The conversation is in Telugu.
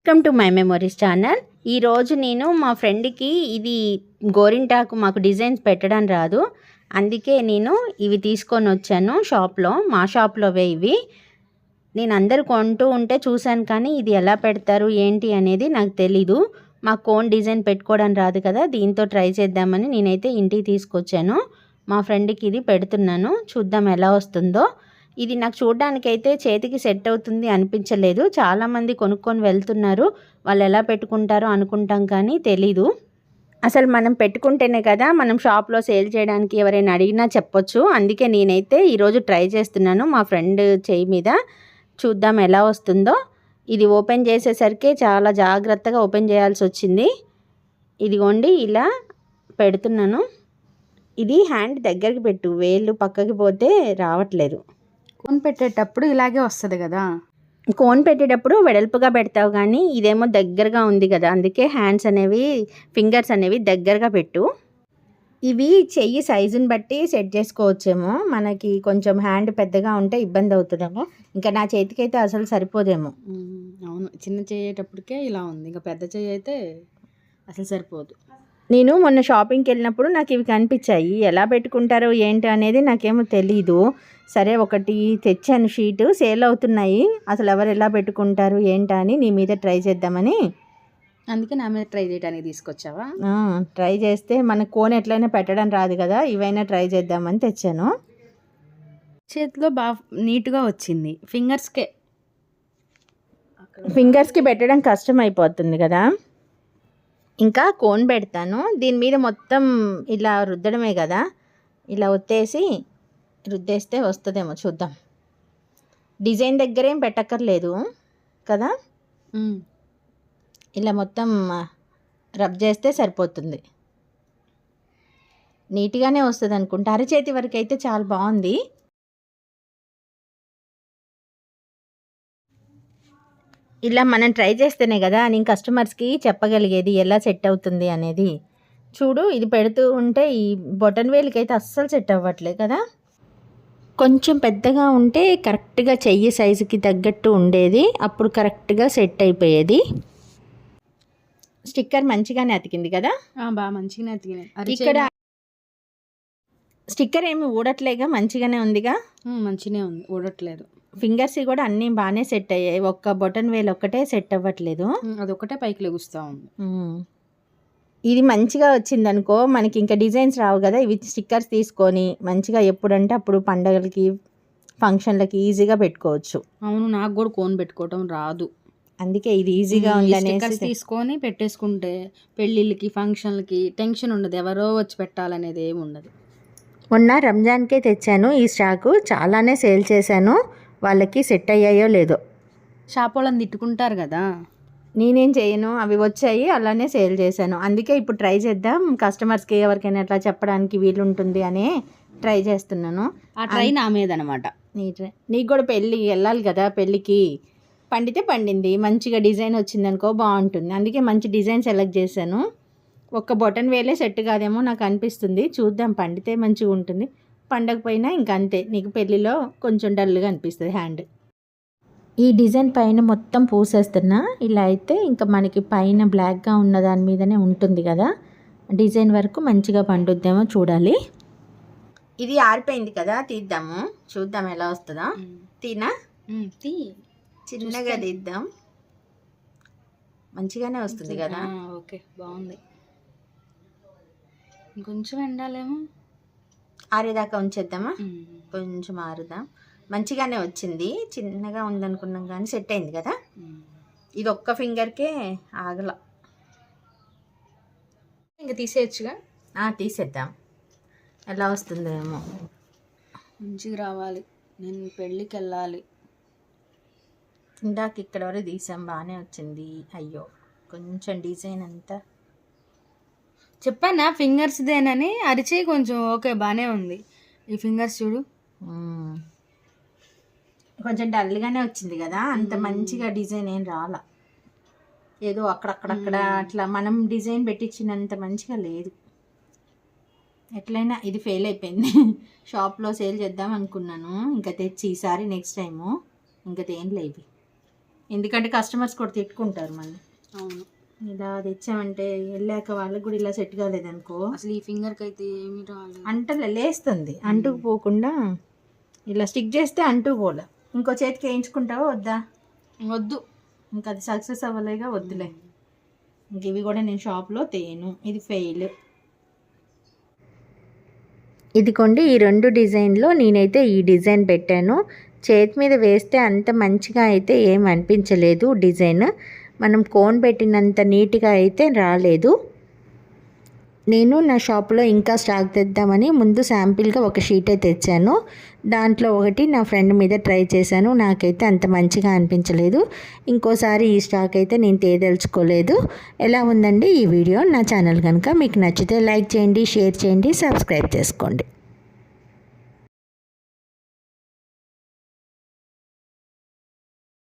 Welcome to my memories channel. ఈరోజు నేను మా ఫ్రెండ్కి ఇది గోరింటాకు మాకు డిజైన్స్ పెట్టడం రాదు, అందుకే నేను ఇవి తీసుకొని వచ్చాను షాప్లో. మా షాప్లోవే ఇవి. నేను అందరు కొంటూ ఉంటే చూశాను, కానీ ఇది ఎలా పెడతారు ఏంటి అనేది నాకు తెలీదు. మా కోన్ డిజైన్ పెట్టుకోవడం రాదు కదా, దీంతో ట్రై చేద్దామని నేనైతే ఇంటికి తీసుకొచ్చాను. మా ఫ్రెండ్కి ఇది పెడుతున్నాను, చూద్దాం ఎలా వస్తుందో. ఇది నాకు చూడడానికైతే చేతికి సెట్ అవుతుంది అనిపించలేదు. చాలామంది కొనుక్కొని వెళ్తున్నారు, వాళ్ళు ఎలా పెట్టుకుంటారో అనుకుంటాం కానీ తెలీదు. అసలు మనం పెట్టుకుంటేనే కదా మనం షాప్లో సేల్ చేయడానికి ఎవరైనా అడిగినా చెప్పొచ్చు. అందుకే నేనైతే ఈరోజు ట్రై చేస్తున్నాను మా ఫ్రెండ్ చేయి మీద. చూద్దాం ఎలా వస్తుందో. ఇది ఓపెన్ చేసేసరికి చాలా జాగ్రత్తగా ఓపెన్ చేయాల్సి వచ్చింది. ఇదిగోండి ఇలా పెడుతున్నాను. ఇది హ్యాండ్ దగ్గరికి పెట్టు, వేళ్ళు పక్కకి పోతే రావట్లేదు. కోన్ పెట్టేటప్పుడు ఇలాగే వస్తుంది కదా. కోన్ పెట్టేటప్పుడు వెడల్పుగా పెడతావు, కానీ ఇదేమో దగ్గరగా ఉంది కదా, అందుకే హ్యాండ్స్ అనేవి ఫింగర్స్ అనేవి దగ్గరగా పెట్టు. ఇవి చెయ్యి సైజుని బట్టి సెట్ చేసుకోవచ్చేమో. మనకి కొంచెం హ్యాండ్ పెద్దగా ఉంటే ఇబ్బంది అవుతుందేమో. ఇంకా నా చేతికి అయితే అసలు సరిపోదేమో. అవును, చిన్న చేయేటప్పటికే ఇలా ఉంది, ఇంకా పెద్ద చెయ్యి అయితే అసలు సరిపోదు. నేను మొన్న షాపింగ్కి వెళ్ళినప్పుడు నాకు ఇవి కనిపించాయి. ఎలా పెట్టుకుంటారో ఏంటి అనేది నాకేమో తెలీదు. సరే ఒకటి తెచ్చాను, షీటు సేల్ అవుతున్నాయి, అసలు ఎవరు ఎలా పెట్టుకుంటారు ఏంటా అని నీ మీద ట్రై చేద్దామని. అందుకే నా మీద ట్రై చేయడానికి తీసుకొచ్చావా? ట్రై చేస్తే మన కోన్ ఎట్లయినా పెట్టడం రాదు కదా, ఇవైనా ట్రై చేద్దామని తెచ్చాను. చేతిలో బాగా నీట్గా వచ్చింది. ఫింగర్స్కి పెట్టడం కష్టం అయిపోతుంది కదా. ఇంకా కోన్ పెడతాను. దీని మీద మొత్తం ఇలా రుద్దడమే కదా, ఇలా ఒత్తేసి రుద్దేస్తే వస్తుందేమో చూద్దాం. డిజైన్ దగ్గర ఏం పెట్టక్కర్లేదు కదా, ఇలా మొత్తం రబ్ చేస్తే సరిపోతుంది. నీట్గానే వస్తుంది అనుకుంటా. అరచేతి వరకు అయితే చాలా బాగుంది. ఇలా మనం ట్రై చేస్తేనే కదా నేను కస్టమర్స్కి చెప్పగలిగేది ఎలా సెట్ అవుతుంది అనేది. చూడు, ఇది పెడుతూ ఉంటే ఈ బొటన్ వేలుకి అయితే అస్సలు సెట్ అవ్వట్లేదు కదా. కొంచెం పెద్దగా ఉంటే కరెక్ట్గా చెయ్యి సైజుకి తగ్గట్టు ఉండేది, అప్పుడు కరెక్ట్గా సెట్ అయిపోయేది. స్టిక్కర్ మంచిగానే అతికింది కదా. బాగా మంచిగానే అతికింది. ఇక్కడ స్టిక్కర్ ఏమి ఊడట్లేగా, మంచిగానే ఉందిగా. మంచిగానే ఉంది, ఊడట్లేదు. ఫింగర్స్ కూడా అన్నీ బాగానే సెట్ అయ్యాయి, ఒక్క బొటన్ వేలు ఒక్కటే సెట్ అవ్వట్లేదు. అదొక్కటే పైకి లెగుస్తూ ఉంది. ఇది మంచిగా వచ్చిందనుకో, మనకి ఇంకా డిజైన్స్ రావు కదా. ఇవి స్టిక్కర్స్ తీసుకొని మంచిగా ఎప్పుడంటే అప్పుడు పండగలకి ఫంక్షన్లకి ఈజీగా పెట్టుకోవచ్చు. అవును, నాకు కూడా కోన్ పెట్టుకోవటం రాదు, అందుకే ఇది ఈజీగా ఉందనేసి తీసుకొని పెట్టేసుకుంటే పెళ్ళిళ్ళకి ఫంక్షన్లకి టెన్షన్ ఉండదు, ఎవరో వచ్చి పెట్టాలనేది ఏమి ఉండదు. మొన్న రంజాన్కే తెచ్చాను ఈ స్టాకు, చాలానే సేల్ చేశాను. వాళ్ళకి సెట్ అయ్యాయో లేదో. షాప్ వాళ్ళని తిట్టుకుంటారు కదా, నేనేం చేయను, అవి వచ్చాయి అలానే సేల్ చేశాను. అందుకే ఇప్పుడు ట్రై చేద్దాం, కస్టమర్స్కి ఎవరికైనా ఎట్లా చెప్పడానికి వీలుంటుంది అనే ట్రై చేస్తున్నాను. ఆ ట్రై నా మీద అనమాట. నీకు కూడా పెళ్ళి వెళ్ళాలి కదా, పెళ్ళికి పండితే పండింది, మంచిగా డిజైన్ వచ్చిందనుకో బాగుంటుంది. అందుకే మంచి డిజైన్ సెలెక్ట్ చేశాను. ఒక్క బొటన్ వేలే సెట్ కాదేమో నాకు అనిపిస్తుంది. చూద్దాం, పండితే మంచిగా ఉంటుంది, పండకపోయినా ఇంకా అంతే. నీకు పెళ్ళిలో కొంచెం డల్గా అనిపిస్తుంది హ్యాండ్. ఈ డిజైన్ పైన మొత్తం పూసేస్తున్నా. ఇలా అయితే ఇంకా మనకి పైన బ్లాక్గా ఉన్న దాని మీదనే ఉంటుంది కదా, డిజైన్ వరకు మంచిగా పండుద్దేమో చూడాలి. ఇది ఆరిపోయింది కదా, తీద్దాము, చూద్దాం ఎలా వస్తుందా. తీనా చిన్నగా తీద్దాం, మంచిగానే వస్తుంది కదా. ఓకే, బాగుంది. ఇంకొంచెం ఎండాలేమో, ఆరేదాకా ఉంచేద్దామా. కొంచెం ఆరుదాం. మంచిగానే వచ్చింది, చిన్నగా ఉందనుకున్నాం కానీ సెట్ అయింది కదా. ఇది ఒక్క ఫింగర్కే ఆగల. ఇంకా తీసేయచ్చుగా. తీసేద్దాం, ఎలా వస్తుందో ఏమో. మంచిగా రావాలి, నేను పెళ్ళికి వెళ్ళాలి. ఇందాక ఇక్కడ వరకు తీసాం, బాగానే వచ్చింది. అయ్యో కొంచెం డిజైన్ అంతా చెప్పానా ఫింగర్స్దేనని. అరిచేయి కొంచెం ఓకే బాగానే ఉంది, ఈ ఫింగర్స్ చూడు కొంచెం డల్గానే వచ్చింది కదా, అంత మంచిగా డిజైన్ ఏం రాలా. ఏదో అక్కడక్కడక్కడ అట్లా మనం డిజైన్ పెట్టించినంత మంచిగా లేదు. ఎట్లయినా ఇది ఫెయిల్ అయిపోయింది. షాప్లో సేల్ చేద్దాం అనుకున్నాను, ఇంకా తెచ్చి ఈసారి నెక్స్ట్ టైము ఇంకా తేం లేవి. ఎందుకంటే కస్టమర్స్ కూడా తిట్టుకుంటారు మళ్ళీ. అవును, ఇలా తెచ్చామంటే వెళ్ళాక వాళ్ళకి కూడా ఇలా సెట్ కాలేదనుకో అసలు ఈ ఫింగర్కి అయితే ఏమీ రాలేదు. అంటలే లేస్తుంది, అంటుకు పోకుండా ఇలా స్టిక్ చేస్తే అంటూ పోలే. ఇంకో చేతికి వేయించుకుంటావా వద్దా? వద్దు, ఇంకా అది సక్సెస్ అవ్వలేగా, వద్దులే. ఇంక ఇవి కూడా నేను షాప్లో తేను, ఇది ఫెయిల్. ఇదిగోండి ఈ 2 డిజైన్లో నేనైతే ఈ డిజైన్ పెట్టాను. చేతి మీద వేస్తే అంత మంచిగా అయితే ఏం అనిపించలేదు డిజైన్. మనం కోన్ పెట్టినంత నీట్గా అయితే రాలేదు. నేను నా షాప్లో ఇంకా స్టాక్ తెద్దామని ముందు శాంపిల్గా ఒక షీటే తెచ్చాను. దాంట్లో ఒకటి నా ఫ్రెండ్ మీద ట్రై చేశాను, నాకైతే అంత మంచిగా అనిపించలేదు. ఇంకోసారి ఈ స్టాక్ అయితే నేను తేదలుచుకోలేదు. ఎలా ఉందండి ఈ వీడియో? నా ఛానల్ కనుక మీకు నచ్చితే లైక్ చేయండి, షేర్ చేయండి, సబ్స్క్రైబ్ చేసుకోండి.